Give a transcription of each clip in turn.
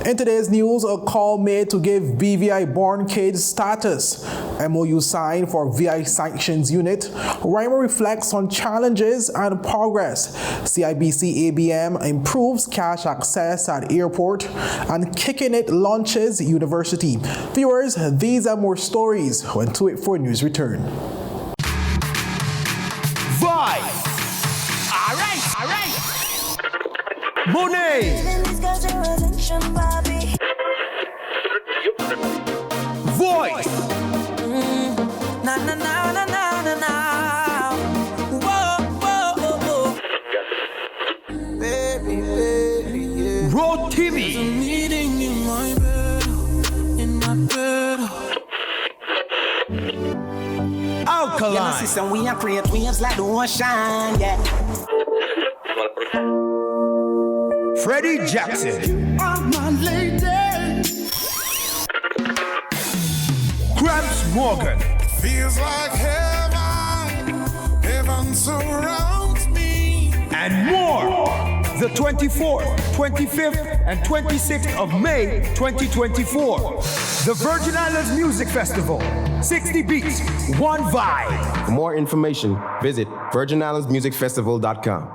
In today's news, a call made to give BVI-BORN kids status. MOU signed for VI Sanctions Unit. RYMER reflects on challenges and progress. CIBC ABM improves cash access at airport. And KICKIN launches university. Viewers, these and more stories when 284 News return. Vibe! All right! Monet! Voice! Baby, yeah. Road TV! Meeting in my bed. Alkaline! System, we are create waves like the ocean, yeah. Freddie Jackson! Oh, my lady. Gramps Morgan! Feels like heaven surrounds me. And more! The 24th, 25th, and 26th of May 2024. The Virgin Islands Music Festival. 60 beats, one vibe. For more information, visit virginislandsmusicfestival.com.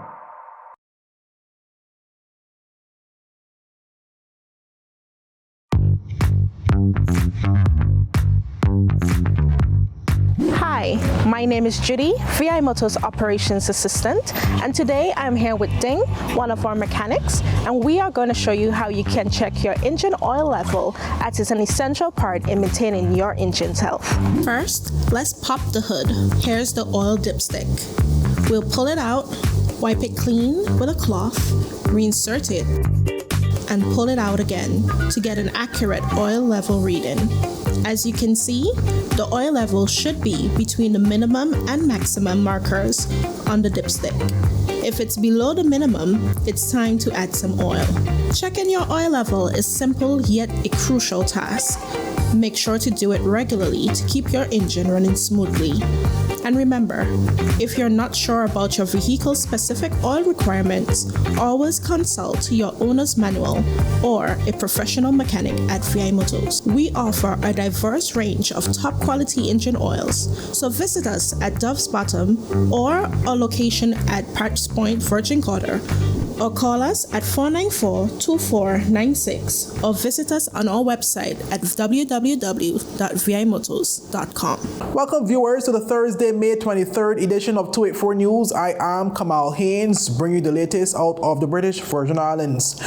Hi, my name is Judy, VI Motors Operations Assistant, and today I'm here with Ding, one of our mechanics, and we are going to show you how you can check your engine oil level, as it's an essential part in maintaining your engine's health. First, let's pop the hood. Here's the oil dipstick. We'll pull it out, wipe it clean with a cloth, reinsert it, and pull it out again to get an accurate oil level reading. As you can see, the oil level should be between the minimum and maximum markers on the dipstick. If it's below the minimum, it's time to add some oil. Checking your oil level is simple yet a crucial task. Make sure to do it regularly to keep your engine running smoothly. And remember, if you're not sure about your vehicle's specific oil requirements, always consult your owner's manual or a professional mechanic at VI Motors. We offer a diverse range of top quality engine oils, so visit us at Dove's Bottom or our location at Parks Point, Virgin Quarter, or call us at 494-2496 or visit us on our website at www.vimotors.com. Welcome viewers to the Thursday, May 23rd edition of 284 News. I am Kamal Haynes, bringing you the latest out of the British Virgin Islands.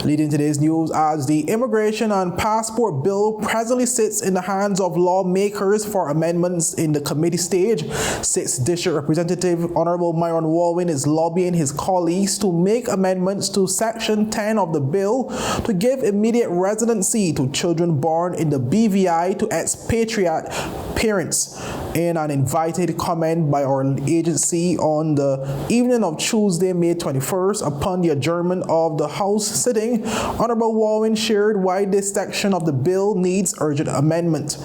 Leading today's news, as the Immigration and Passport Bill presently sits in the hands of lawmakers for amendments in the committee stage. 6th District Representative Honorable Myron Walwyn is lobbying his colleagues to make amendments to Section 10 of the bill to give immediate residency to children born in the BVI to expatriate parents. In an invited comment by our agency on the evening of Tuesday, May 21st, upon the adjournment of the House sitting, Honorable Walwyn shared why this section of the bill needs urgent amendment.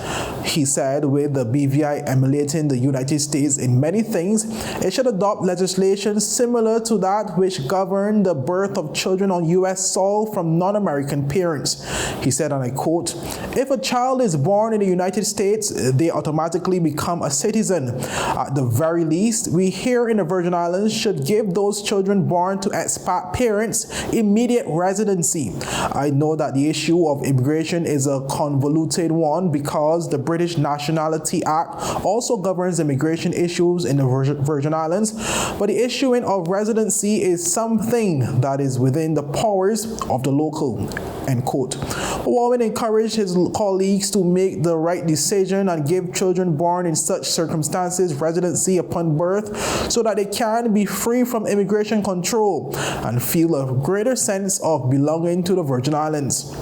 He said, with the BVI emulating the United States in many things, it should adopt legislation similar to that which governed the birth of children on U.S. soil from non-American parents. He said, and I quote, "If a child is born in the United States, they automatically become a citizen. At the very least, we here in the Virgin Islands should give those children born to expat parents immediate residency. I know that the issue of immigration is a convoluted one because the British Nationality Act also governs immigration issues in the Virgin Islands, but the issuing of residency is something that is within the powers of the local." End quote. Walwyn encouraged his colleagues to make the right decision and give children born in such circumstances residency upon birth so that they can be free from immigration control and feel a greater sense of belonging to the Virgin Islands.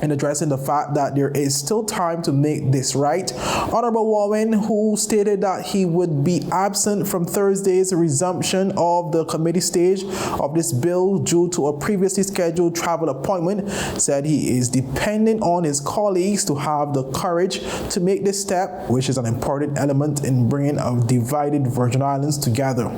In addressing the fact that there is still time to make this right, Honorable Walwyn, who stated that he would be absent from Thursday's resumption of the committee stage of this bill due to a previously scheduled travel appointment, said he is depending on his colleagues to have the courage to make this step, which is an important element in bringing a divided Virgin Islands together.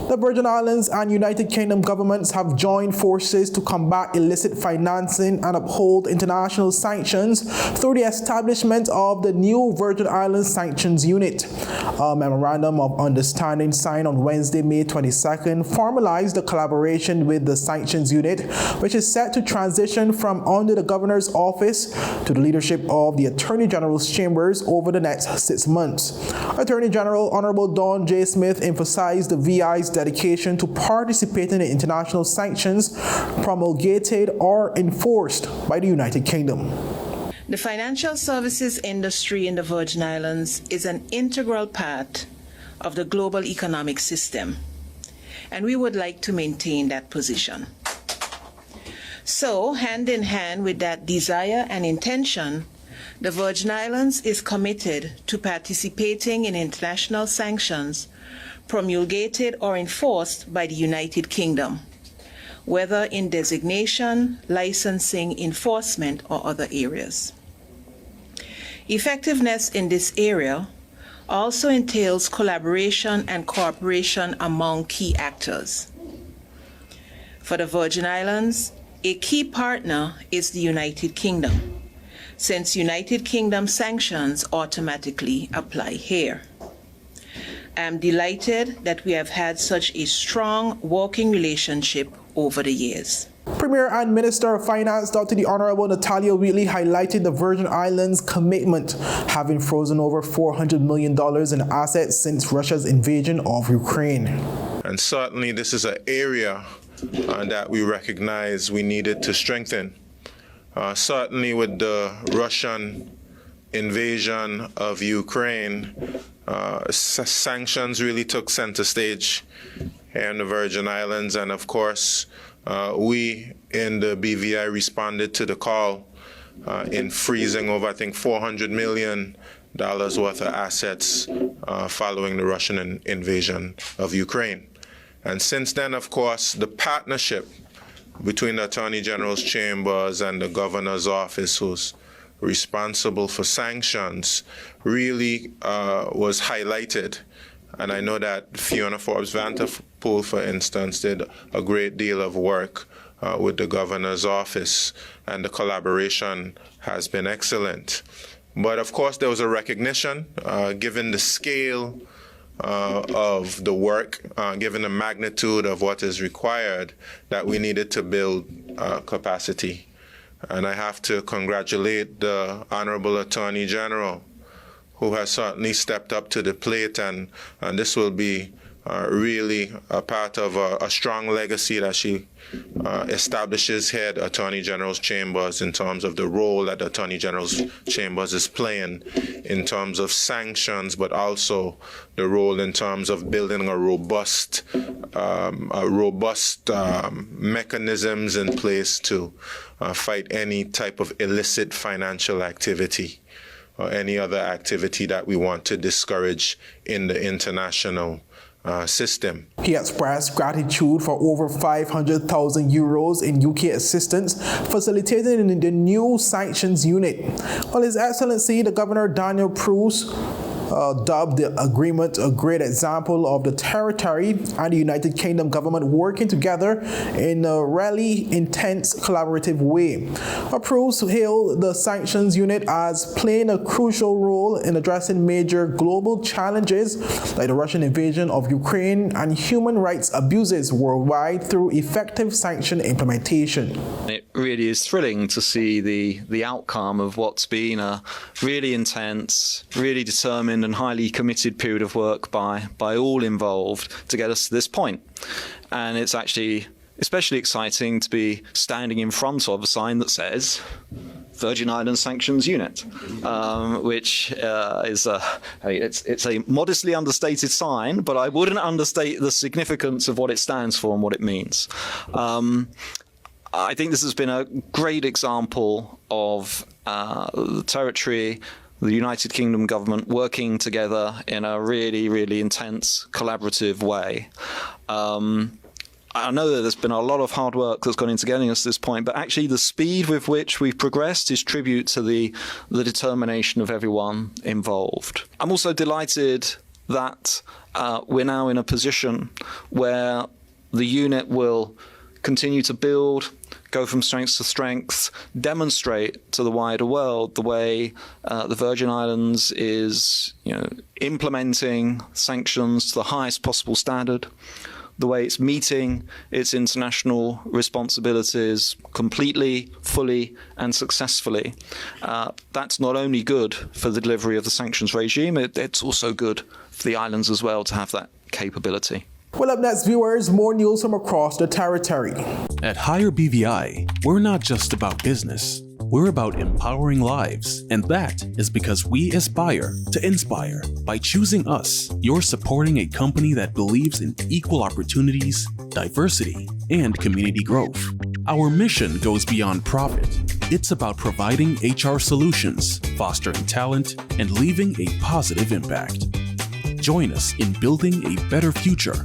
The Virgin Islands and United Kingdom governments have joined forces to combat illicit financing and uphold international sanctions through the establishment of the new Virgin Islands Sanctions Unit. A memorandum of understanding signed on Wednesday, May 22nd, formalized the collaboration with the Sanctions Unit, which is set to transition from under the Governor's office to the leadership of the Attorney General's chambers over the next 6 months. Attorney General Honorable Don J. Smith emphasized the VI's dedication to participating in international sanctions promulgated or enforced by the United Kingdom. The financial services industry in the Virgin Islands is an integral part of the global economic system, and we would like to maintain that position. So, hand in hand with that desire and intention, the Virgin Islands is committed to participating in international sanctions promulgated or enforced by the United Kingdom, whether in designation, licensing, enforcement, or other areas. Effectiveness in this area also entails collaboration and cooperation among key actors. For the Virgin Islands, a key partner is the United Kingdom, since United Kingdom sanctions automatically apply here. I am delighted that we have had such a strong working relationship over the years. Premier and Minister of Finance, Dr. the Honorable Natalia Wheatley, highlighted the Virgin Islands' commitment, having frozen over $400 million in assets since Russia's invasion of Ukraine. And certainly this is an area that we recognize we needed to strengthen. Certainly with the Russian invasion of Ukraine, sanctions really took center stage here in the Virgin Islands, and of course we in the BVI responded to the call in freezing over, I think, $400 million worth of assets following the Russian invasion of Ukraine. And since then, of course, the partnership between the Attorney General's chambers and the Governor's office, who's responsible for sanctions, really was highlighted. And I know that Fiona Forbes Vanterpool, for instance, did a great deal of work with the Governor's office, and the collaboration has been excellent. But of course, there was a recognition, given the scale of the work, given the magnitude of what is required, that we needed to build capacity. And I have to congratulate the Honorable Attorney General, who has certainly stepped up to the plate, and this will be really a part of a strong legacy that she establishes here at the Attorney General's chambers, in terms of the role that the Attorney General's chambers is playing in terms of sanctions, but also the role in terms of building a robust mechanisms in place to fight any type of illicit financial activity or any other activity that we want to discourage in the international system. He expressed gratitude for over 500,000 euros in UK assistance facilitated in the new sanctions unit. Well, His Excellency, the Governor Daniel Pruce, dubbed the agreement a great example of the territory and the United Kingdom government working together in a really intense collaborative way. Pruce hailed the sanctions unit as playing a crucial role in addressing major global challenges like the Russian invasion of Ukraine and human rights abuses worldwide through effective sanction implementation. It really is thrilling to see the outcome of what's been a really intense, really determined and highly committed period of work by all involved to get us to this point. And it's actually especially exciting to be standing in front of a sign that says Virgin Islands Sanctions Unit, which is it's a modestly understated sign, but I wouldn't understate the significance of what it stands for and what it means. I think this has been a great example of the territory, the United Kingdom government working together in a really, really intense collaborative way. I know that there's been a lot of hard work that's gone into getting us to this point, but actually the speed with which we've progressed is tribute to the determination of everyone involved. I'm also delighted that we're now in a position where the unit will continue to build, go from strength to strength, demonstrate to the wider world the way the Virgin Islands is, implementing sanctions to the highest possible standard, the way it's meeting its international responsibilities completely, fully, and successfully. That's not only good for the delivery of the sanctions regime, it's also good for the islands as well to have that capability. Well, up next, viewers, more news from across the territory. At Higher BVI, we're not just about business. We're about empowering lives, and that is because we aspire to inspire. By choosing us, you're supporting a company that believes in equal opportunities, diversity, and community growth. Our mission goes beyond profit. It's about providing HR solutions, fostering talent, and leaving a positive impact. Join us in building a better future,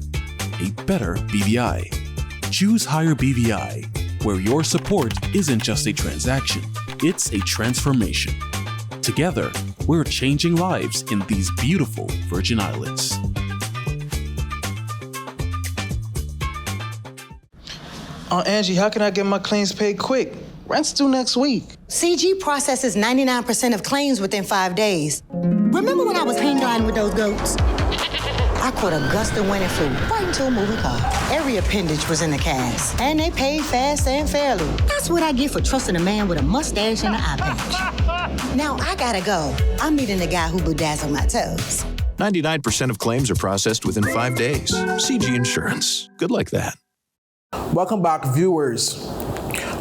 a better BVI. Choose Higher BVI, where your support isn't just a transaction, it's a transformation. Together, we're changing lives in these beautiful Virgin Islands. Angie, how can I get my claims paid quick? Rent's due next week. CG processes 99% of claims within 5 days. Remember when I was hang gliding with those goats? I caught a gust of wind and flew right into a moving car. Every appendage was in the cast, and they paid fast and fairly. That's what I get for trusting a man with a mustache and an eye patch. Now I gotta go. I'm meeting the guy who bedazzled my toes. 99% of claims are processed within 5 days. CG Insurance. Good like that. Welcome back, viewers.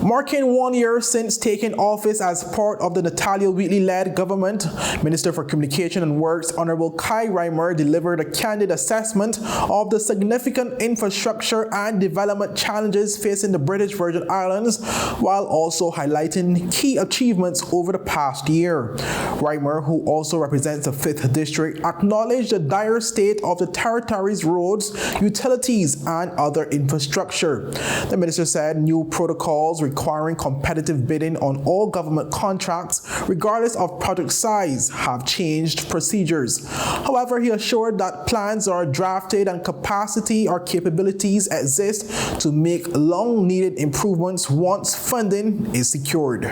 Marking 1 year since taking office as part of the Natalia Wheatley-led government, Minister for Communication and Works Honorable RYMER delivered a candid assessment of the significant infrastructure and development challenges facing the British Virgin Islands, while also highlighting key achievements over the past year. RYMER, who also represents the 5th District, acknowledged the dire state of the territory's roads, utilities, and other infrastructure. The minister said new protocols requiring competitive bidding on all government contracts, regardless of project size, have changed procedures. However, he assured that plans are drafted and capacity or capabilities exist to make long-needed improvements once funding is secured.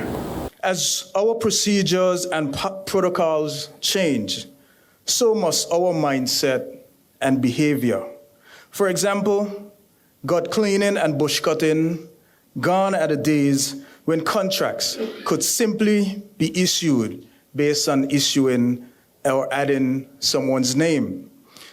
As our procedures and protocols change, so must our mindset and behavior. For example, gut cleaning and bush cutting gone are the days when contracts could simply be issued based on issuing or adding someone's name.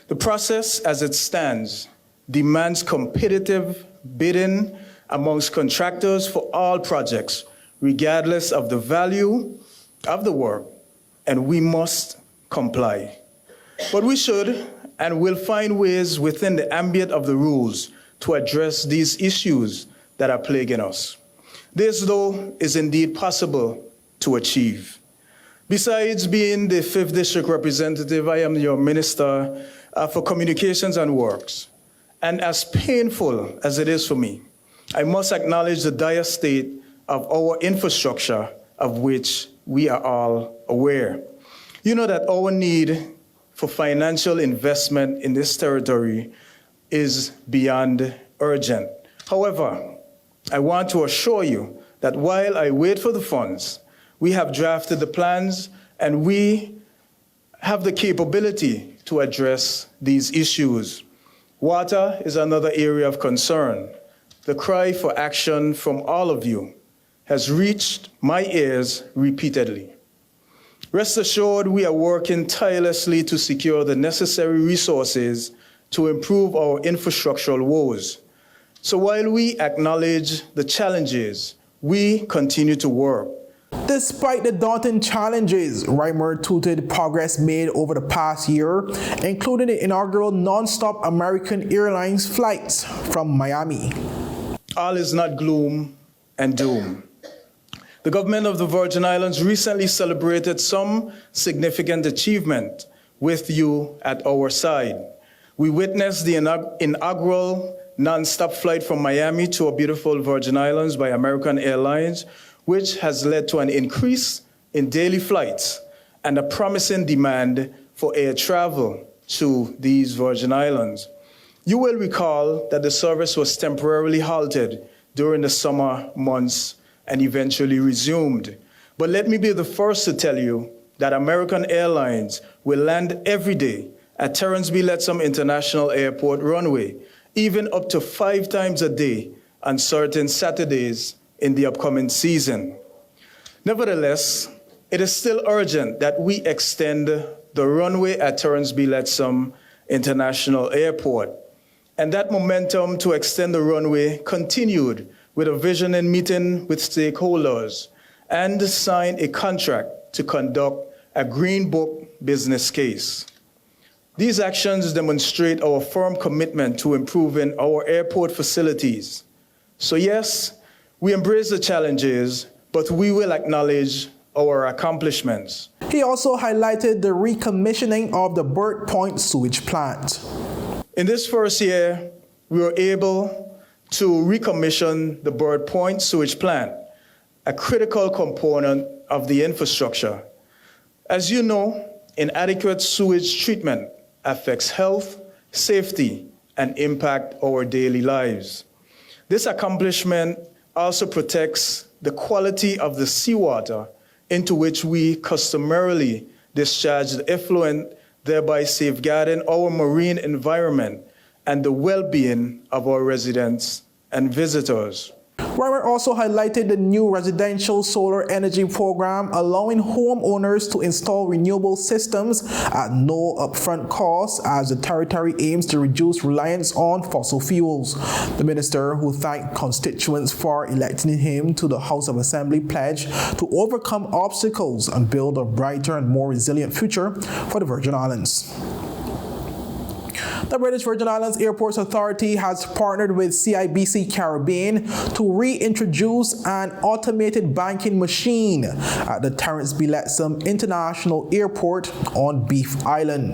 The process as it stands demands competitive bidding amongst contractors for all projects, regardless of the value of the work, and we must comply. But we should and will find ways within the ambit of the rules to address these issues that are plaguing us. This, though, is indeed possible to achieve. Besides being the 5th District representative, I am your Minister for Communications and Works. And as painful as it is for me, I must acknowledge the dire state of our infrastructure, of which we are all aware. You know that our need for financial investment in this territory is beyond urgent. However, I want to assure you that while I wait for the funds, we have drafted the plans and we have the capability to address these issues. Water is another area of concern. The cry for action from all of you has reached my ears repeatedly. Rest assured, we are working tirelessly to secure the necessary resources to improve our infrastructural woes. So while we acknowledge the challenges, we continue to work. Despite the daunting challenges, RYMER touted progress made over the past year, including the inaugural non-stop American Airlines flights from Miami. All is not gloom and doom. The government of the Virgin Islands recently celebrated some significant achievement with you at our side. We witnessed the inaugural non-stop flight from Miami to our beautiful Virgin Islands by American Airlines, which has led to an increase in daily flights and a promising demand for air travel. to these Virgin Islands. You will recall that the service was temporarily halted during the summer months and eventually resumed. But let me be the first to tell you that American Airlines will land every day at Terence B. Lettsome International Airport runway, even up to 5 times a day on certain Saturdays in the upcoming season. Nevertheless, it is still urgent that we extend the runway at Terence B. Lettsome International Airport. And that momentum to extend the runway continued with a visioning meeting with stakeholders and sign a contract to conduct a Green Book business case. These actions demonstrate our firm commitment to improving our airport facilities. So yes, we embrace the challenges, but we will acknowledge our accomplishments. He also highlighted the recommissioning of the Bird Point sewage plant. In this first year, we were able to recommission the Bird Point sewage plant, a critical component of the infrastructure. As you know, inadequate sewage treatment affects health, safety, and impact our daily lives. This accomplishment also protects the quality of the seawater into which we customarily discharge the effluent, thereby safeguarding our marine environment and the well-being of our residents and visitors. RYMER also highlighted the new residential solar energy program, allowing homeowners to install renewable systems at no upfront cost as the territory aims to reduce reliance on fossil fuels. The minister, who thanked constituents for electing him to the House of Assembly, pledged to overcome obstacles and build a brighter and more resilient future for the Virgin Islands. The British Virgin Islands Airports Authority has partnered with CIBC Caribbean to reintroduce an automated banking machine at the Terence B. Lettsome International Airport on Beef Island.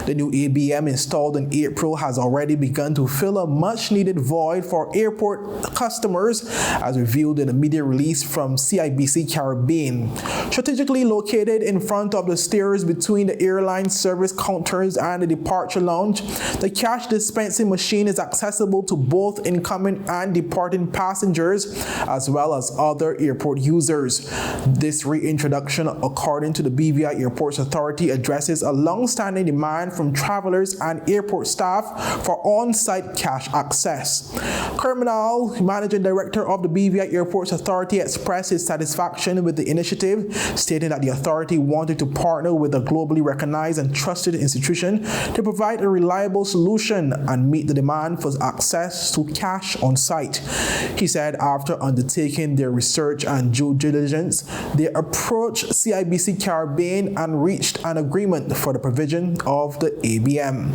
The new ABM installed in April has already begun to fill a much-needed void for airport customers, as revealed in a media release from CIBC Caribbean. Strategically located in front of the stairs between the airline service counters and the departure lounge, the cash dispensing machine is accessible to both incoming and departing passengers, as well as other airport users. This reintroduction, according to the BVI Airports Authority, addresses a long-standing demand from travelers and airport staff for on-site cash access. Criminal, managing director of the BVI Airports Authority, expressed his satisfaction with the initiative, stating that the authority wanted to partner with a globally recognized and trusted institution to provide a reliable solution and meet the demand for access to cash on site. He said after undertaking their research and due diligence, they approached CIBC Caribbean and reached an agreement for the provision of the ABM.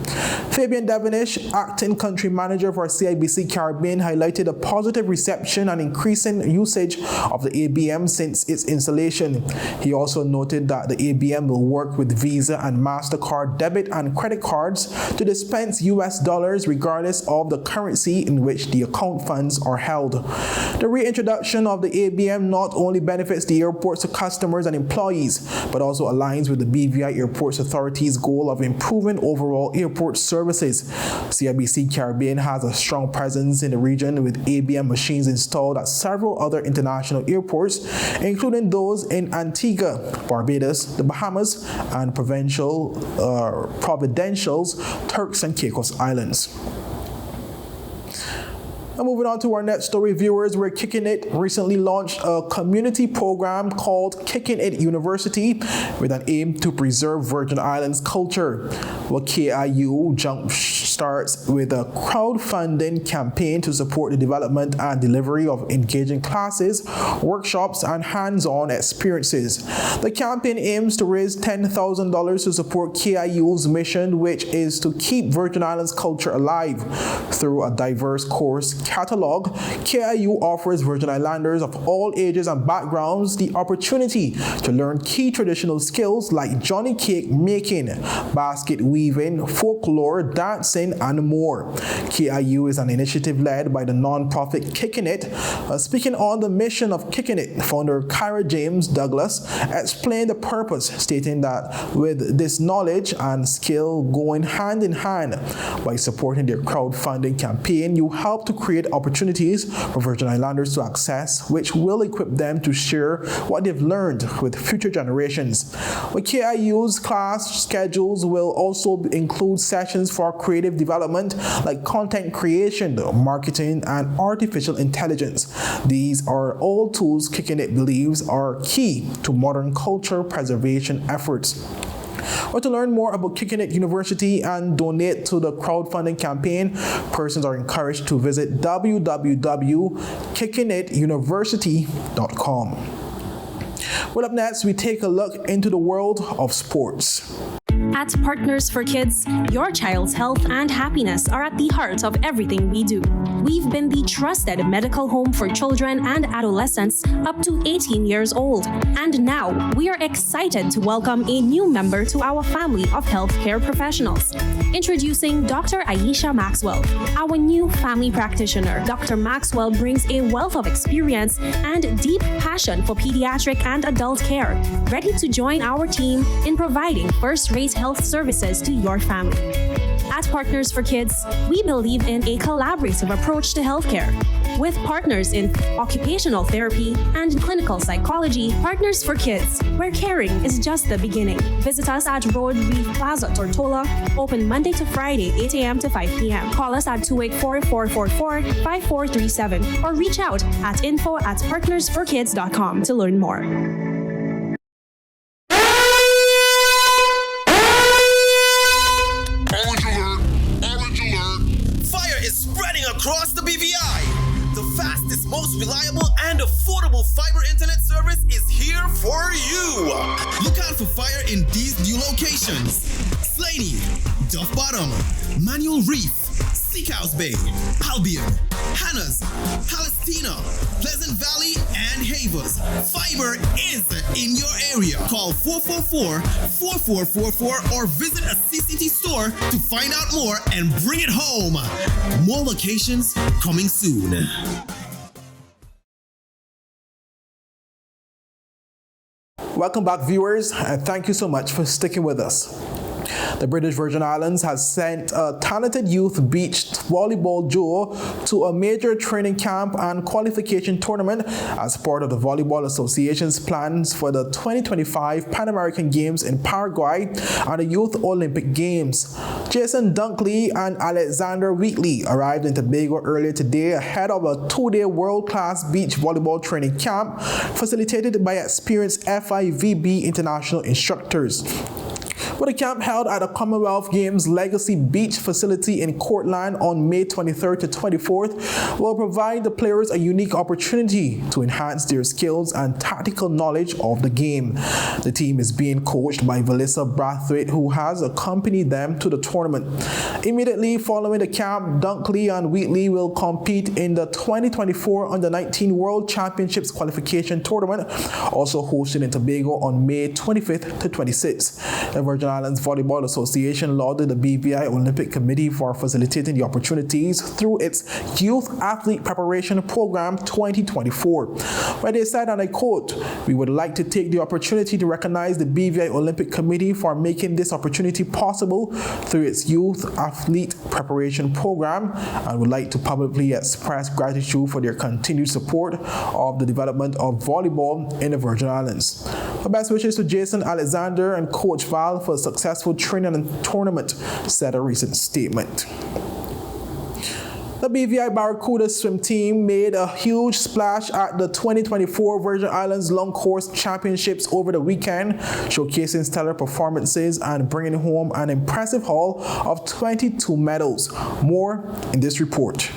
Fabian Devonish, acting country manager for CIBC Caribbean, highlighted a positive reception and increasing usage of the ABM since its installation. He also noted that the ABM will work with Visa and MasterCard debit and credit cards to dispense US dollars regardless of the currency in which the account funds are held. The reintroduction of the ABM not only benefits the airport's customers and employees, but also aligns with the BVI Airports Authority's goal of improving overall airport services. CIBC Caribbean has a strong presence in the region with ABM machines installed at several other international airports, including those in Antigua, Barbados, the Bahamas, and Providencial's Turks and Caicos Islands. Now moving on to our next story, viewers, where KICKIN It recently launched a community program called KICKIN It University with an aim to preserve Virgin Islands culture. Well, KIU jump starts with a crowdfunding campaign to support the development and delivery of engaging classes, workshops, and hands-on experiences. The campaign aims to raise $10,000 to support KIU's mission, which is to keep Virgin Islands culture alive through a diverse course catalog, KIU offers Virgin Islanders of all ages and backgrounds the opportunity to learn key traditional skills like Johnny cake making, basket weaving, folklore, dancing, and more. KIU is an initiative led by the non-profit KICKIN. Speaking on the mission of KICKIN, founder Kyra James Douglas explained the purpose, stating that with this knowledge and skill going hand in hand, by supporting their crowdfunding campaign, you help to create opportunities for Virgin Islanders to access, which will equip them to share what they've learned with future generations. With KIU's class schedules will also include sessions for creative development like content creation, marketing, and artificial intelligence. These are all tools KICKIN believes are key to modern culture preservation efforts. Or to learn more about KICKIN University and donate to the crowdfunding campaign, persons are encouraged to visit www.kickingituniversity.com. Well, up next, we take a look into the world of sports. At Partners for Kids, your child's health and happiness are at the heart of everything we do. We've been the trusted medical home for children and adolescents up to 18 years old. And now, we are excited to welcome a new member to our family of healthcare professionals. Introducing Dr. Aisha Maxwell, our new family practitioner. Dr. Maxwell brings a wealth of experience and deep passion for pediatric and adult care, ready to join our team in providing first-rate health services to your family. At Partners for Kids, we believe in a collaborative approach to healthcare. With partners in occupational therapy and clinical psychology, Partners for Kids, where caring is just the beginning. Visit us at Road Reef Plaza, Tortola, open Monday to Friday, 8 a.m. to 5 p.m. Call us at 284-444-5437 or reach out at info@partnersforkids.com to learn more. Across the BVI, the fastest, most reliable, and affordable fiber internet service is here for you. Look out for fire in these new locations: Slaney, Duff Bottom, Manual Reef, Seacows Bay, Albion, Hannah's, Palestina, Pleasant Valley, and Havers. Fiber is in your area. Call 444-4444 or visit a CCT store to find out more and bring it home. More locations coming soon. Welcome back, viewers, and thank you so much for sticking with us. The British Virgin Islands has sent a talented youth beach volleyball duo to a major training camp and qualification tournament as part of the Volleyball Association's plans for the 2025 Pan American Games in Paraguay and the Youth Olympic Games. Jason Dunkley and Alexander Wheatley arrived in Tobago earlier today ahead of a 2-day world-class beach volleyball training camp facilitated by experienced FIVB international instructors. With a camp held at the Commonwealth Games Legacy Beach facility in Cortland on May 23rd to 24th, will provide the players a unique opportunity to enhance their skills and tactical knowledge of the game. The team is being coached by Valissa Brathwaite, who has accompanied them to the tournament. Immediately following the camp, Dunkley and Wheatley will compete in the 2024 Under-19 World Championships qualification tournament, also hosted in Tobago on May 25th to 26th. The Virgin Islands Volleyball Association lauded the BVI Olympic Committee for facilitating the opportunities through its Youth Athlete Preparation Program 2024, where they said, and I quote, "We would like to take the opportunity to recognize the BVI Olympic Committee for making this opportunity possible through its Youth Athlete Preparation Program and would like to publicly express gratitude for their continued support of the development of volleyball in the Virgin Islands." Our best wishes to Jason Alexander and Coach Val for a successful training and tournament, said a recent statement. The BVI Barracuda swim team made a huge splash at the 2024 Virgin Islands Long Course Championships over the weekend, showcasing stellar performances and bringing home an impressive haul of 22 medals. More in this report.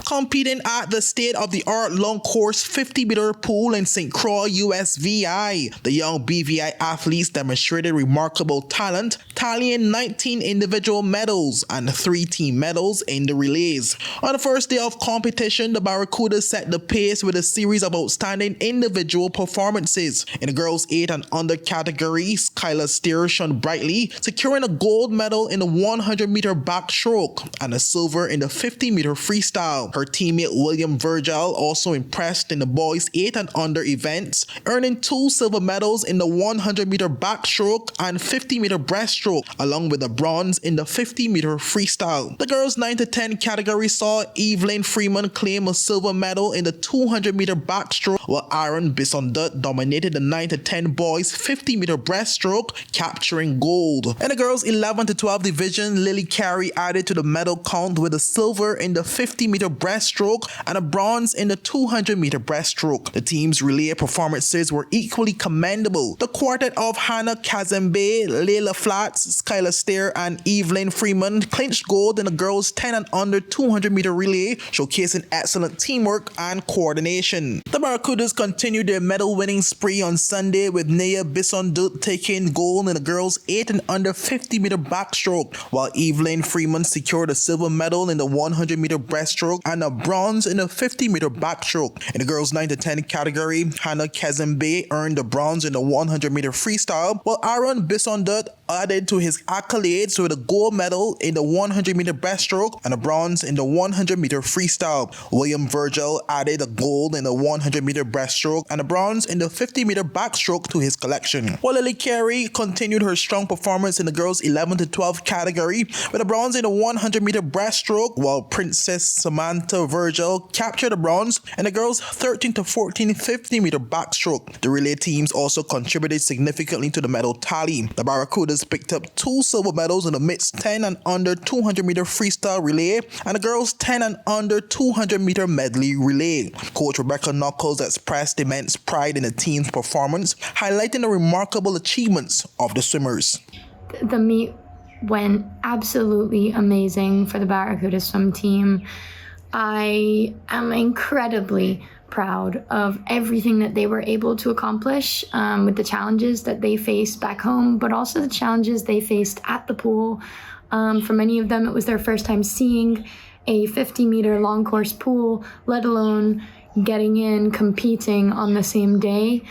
Competing at the state-of-the-art long course 50-meter pool in St. Croix, USVI, the young BVI athletes demonstrated remarkable talent, tallying 19 individual medals and 3 team medals in the relays. On the first day of competition, the Barracudas set the pace with a series of outstanding individual performances. In the girls 8 and under category, Skylar Steer shone brightly, securing a gold medal in the 100-meter backstroke and a silver in the 50-meter freestyle. Her teammate William Virgil also impressed in the boys 8 and under events, earning 2 silver medals in the 100-meter backstroke and 50-meter breaststroke, along with a bronze in the 50-meter freestyle. The girls 9 to 10 category saw Evelyn Freeman claim a silver medal in the 200-meter backstroke, while Aaron Bisondut dominated the 9 to 10 boys 50-meter breaststroke, capturing gold. In the girls 11 to 12 division, Lily Carey added to the medal count with a silver in the 50-meter breaststroke and a bronze in the 200-meter breaststroke. The team's relay performances were equally commendable. The quartet of Hannah Kazembe, Layla Flats, Skylar Steer, and Evelyn Freeman clinched gold in the girls 10 and under 200-meter relay, showcasing excellent teamwork and coordination. The Barracudas continued their medal-winning spree on Sunday, with Naya Bisondut taking gold in the girls 8 and under 50-meter backstroke, while Evelyn Freeman secured a silver medal in the 100-meter breaststroke and a bronze in the 50-meter backstroke. In the girls 9 to 10 category, Hannah Kazembe earned the bronze in the 100-meter freestyle, while Aaron Bisondut added to his accolades with a gold medal in the 100-meter breaststroke and a bronze in the 100-meter freestyle. William Virgil added a gold in the 100-meter breaststroke and a bronze in the 50-meter backstroke to his collection. While Lily Carey continued her strong performance in the girls 11 to 12 category with a bronze in the 100-meter breaststroke, while Princess Samantha Virgil captured a bronze in the girls 13 to 14 50-meter backstroke. The relay teams also contributed significantly to the medal tally. The Barracudas picked up 2 silver medals in the mixed 10 and under 200-meter freestyle relay and the girls 10 and under 200-meter medley relay. Coach Rebecca Knuckles expressed immense pride in the team's performance, highlighting the remarkable achievements of the swimmers. The meet went absolutely amazing for the Barracuda swim team. I am incredibly proud of everything that they were able to accomplish with the challenges that they faced back home, but also the challenges they faced at the pool. For many of them, it was their first time seeing a 50-meter long course pool, let alone getting in, competing on the same day.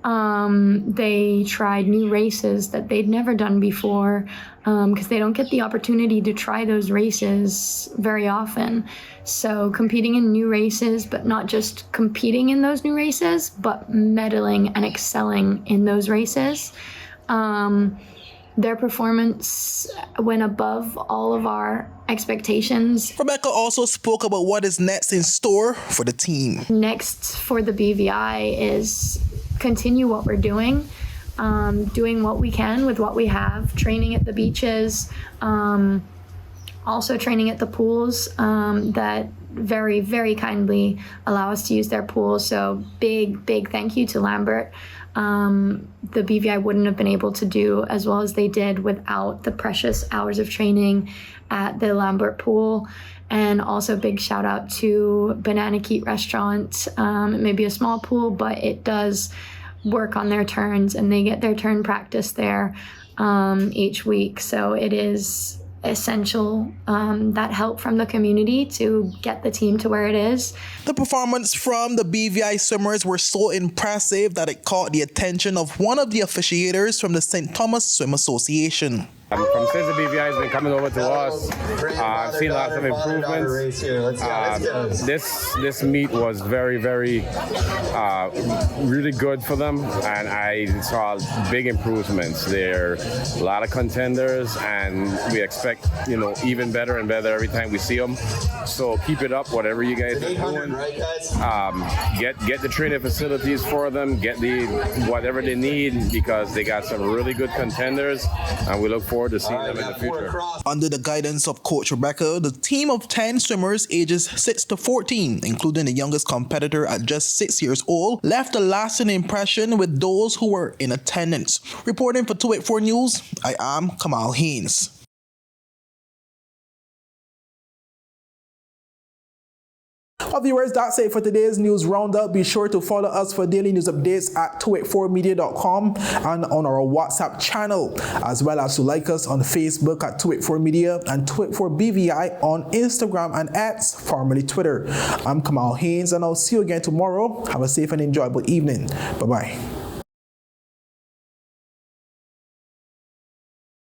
They tried new races that they'd never done before because they don't get the opportunity to try those races very often. So competing in new races, but not just competing in those new races, but medaling and excelling in those races. Their performance went above all of our expectations. Rebecca also spoke about what is next in store for the team. Next for the BVI is continue what we're doing what we can with what we have, training at the beaches, also training at the pools that very, very kindly allow us to use their pools. So big thank you to Lambert. The BVI wouldn't have been able to do as well as they did without the precious hours of training at the Lambert pool. And also big shout out to Banana Keat Restaurant. It may be a small pool, but it does work on their turns and they get their turn practice there each week. So it is essential, that help from the community to get the team to where it is. The performance from the BVI swimmers were so impressive that it caught the attention of one of the officiators from the St. Thomas Swim Association. From since the BVI has been coming over to us, I've seen lots of improvements. This meet was very, really good for them, and I saw big improvements. There are a lot of contenders, and we expect, even better and better every time we see them. So keep it up, whatever you guys are doing. Get the training facilities for them, get whatever they need, because they got some really good contenders, and we look forward to seeing them in the future. Under the guidance of Coach Rebecca, the team of 10 swimmers ages 6 to 14, including the youngest competitor at just 6 years old, left a lasting impression with those who were in attendance. Reporting for 284 News, I am Kamal Haynes. Well, viewers, that's it for today's news roundup. Be sure to follow us for daily news updates at 284media.com and on our WhatsApp channel, as well as to like us on Facebook at 284media and 284BVI on Instagram and X, formerly Twitter. I'm Kamal Haynes, and I'll see you again tomorrow. Have a safe and enjoyable evening. Bye-bye.